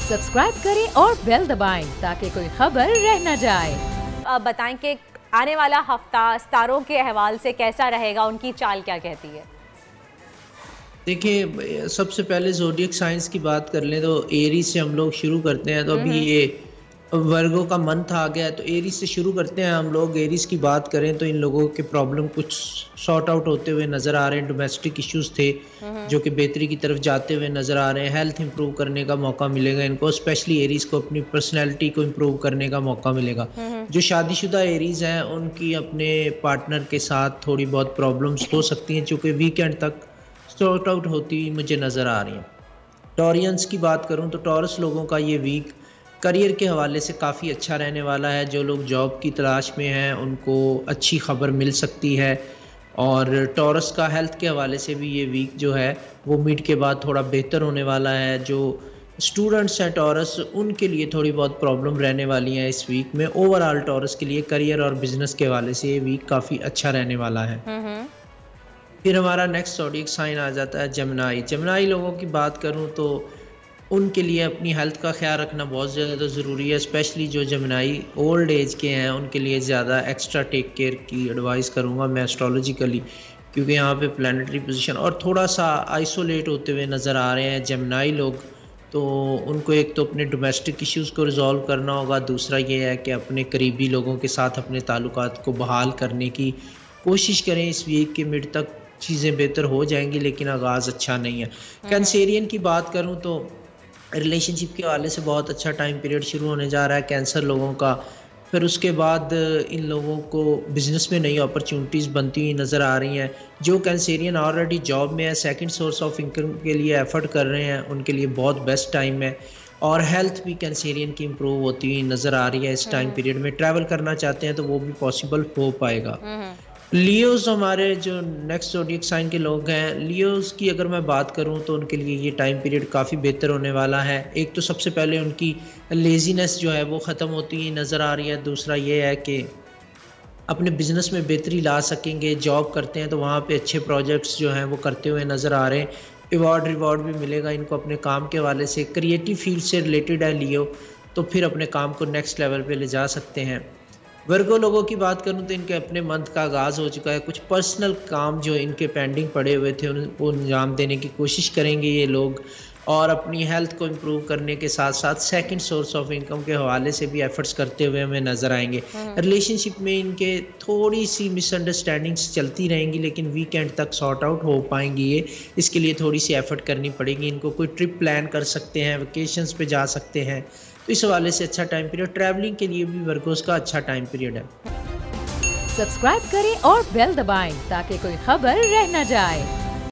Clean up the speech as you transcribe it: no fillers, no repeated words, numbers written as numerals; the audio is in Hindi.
सब्सक्राइब करें और बेल दबाएं ताकि कोई खबर रह न जाए। बताएं कि आने वाला हफ्ता सितारों के अहवाल से कैसा रहेगा, उनकी चाल क्या कहती है? देखिए, सबसे पहले ज़ोडिएक साइंस की बात कर लें तो एरीज से हम लोग शुरू करते हैं। तो अभी ये वर्गो का मंथ आ गया है, तो एरीज से शुरू करते हैं हम लोग। एरीज की बात करें तो इन लोगों के प्रॉब्लम कुछ सॉर्ट आउट होते हुए नज़र आ रहे हैं। डोमेस्टिक इश्यूज थे जो कि बेहतरी की तरफ जाते हुए नज़र आ रहे हैं। हेल्थ इंप्रूव करने का मौका मिलेगा इनको, स्पेशली एरीज को अपनी पर्सनैलिटी को इम्प्रूव करने का मौका मिलेगा। जो शादीशुदा एरीज हैं उनकी अपने पार्टनर के साथ थोड़ी बहुत प्रॉब्लम्स हो सकती हैं, चूँकि वीकेंड तक सॉर्ट आउट होती हुई मुझे नज़र आ रही हैं। टॉरियंस की बात करूं तो टॉरस लोगों का ये वीक करियर के हवाले से काफ़ी अच्छा रहने वाला है। जो लोग जॉब की तलाश में हैं उनको अच्छी खबर मिल सकती है। और टॉरस का हेल्थ के हवाले से भी ये वीक जो है वो मिड के बाद थोड़ा बेहतर होने वाला है। जो स्टूडेंट्स हैं टॉरस, उनके लिए थोड़ी बहुत प्रॉब्लम रहने वाली हैं इस वीक में। ओवरऑल टॉरस के लिए करियर और बिजनेस के हवाले से ये वीक काफ़ी अच्छा रहने वाला है। फिर हमारा नेक्स्ट ज़ोडिएक साइन आ जाता है जेमिनी। जेमिनी लोगों की बात करूं तो उनके लिए अपनी हेल्थ का ख्याल रखना बहुत ज़्यादा ज़रूरी है। स्पेशली जो जेमिनी ओल्ड एज के हैं उनके लिए ज़्यादा एक्स्ट्रा टेक केयर की एडवाइस करूंगा मैं एस्ट्रोलॉजिकली, क्योंकि यहाँ पे प्लानिटरी पोजीशन और थोड़ा सा आइसोलेट होते हुए नज़र आ रहे हैं जेमिनी लोग। तो उनको एक तो अपने डोमेस्टिक इश्यूज़ को रिजॉल्व करना होगा, दूसरा ये है कि अपने करीबी लोगों के साथ अपने ताल्लुकात को बहाल करने की कोशिश करें। इस वीक के मिड तक चीज़ें बेहतर हो जाएंगी, लेकिन आगाज़ अच्छा नहीं है। कैंसेरियन की बात करूं तो रिलेशनशिप के हवाले से बहुत अच्छा टाइम पीरियड शुरू होने जा रहा है कैंसर लोगों का। फिर उसके बाद इन लोगों को बिज़नेस में नई अपॉर्चुनिटीज़ बनती हुई नज़र आ रही हैं। जो कैंसेरियन ऑलरेडी जॉब में है, सेकंड सोर्स ऑफ इनकम के लिए एफर्ट कर रहे हैं, उनके लिए बहुत बेस्ट टाइम है। और हेल्थ भी कैंसेरियन की इम्प्रूव होती हुई नज़र आ रही है इस टाइम पीरियड में। ट्रैवल करना चाहते हैं तो वो भी पॉसिबल हो पाएगा। लियोज़ हमारे जो नेक्स्ट ज़ोडिएक साइन के लोग हैं, लियोज़ की अगर मैं बात करूं तो उनके लिए ये टाइम पीरियड काफ़ी बेहतर होने वाला है। एक तो सबसे पहले उनकी लेज़ीनेस जो है वो ख़त्म होती हुई नज़र आ रही है। दूसरा ये है कि अपने बिज़नेस में बेहतरी ला सकेंगे। जॉब करते हैं तो वहाँ पे अच्छे प्रोजेक्ट्स जो हैं वो करते हुए नज़र आ रहे हैं। अवार्ड रिवॉर्ड भी मिलेगा इनको अपने काम के हवाले से। क्रिएटिव फील्ड से रिलेटेड है लियो, तो फिर अपने काम को नेक्स्ट लेवल पे ले जा सकते हैं। वर्गो लोगों की बात करूं तो इनके अपने मंथ का आगाज़ हो चुका है। कुछ पर्सनल काम जो इनके पेंडिंग पड़े हुए थे उनको अंजाम देने की कोशिश करेंगे ये लोग, और अपनी हेल्थ को इम्प्रूव करने के साथ साथ सेकंड सोर्स ऑफ इनकम के हवाले से भी एफर्ट्स करते हुए हमें नज़र आएंगे। रिलेशनशिप में इनके थोड़ी सी मिसअंडरस्टैंडिंग्स चलती रहेंगी, लेकिन वीकेंड तक सॉर्ट आउट हो पाएंगी ये। इसके लिए थोड़ी सी एफर्ट करनी पड़ेगी इनको। कोई ट्रिप प्लान कर सकते हैं, वेकेशंस पे जा सकते हैं, तो इस हवाले से अच्छा टाइम पीरियड। ट्रैवलिंग के लिए भी वर्गोस का अच्छा टाइम पीरियड है। सब्सक्राइब करें और बेल दबाएं ताकि कोई खबर रह न जाए।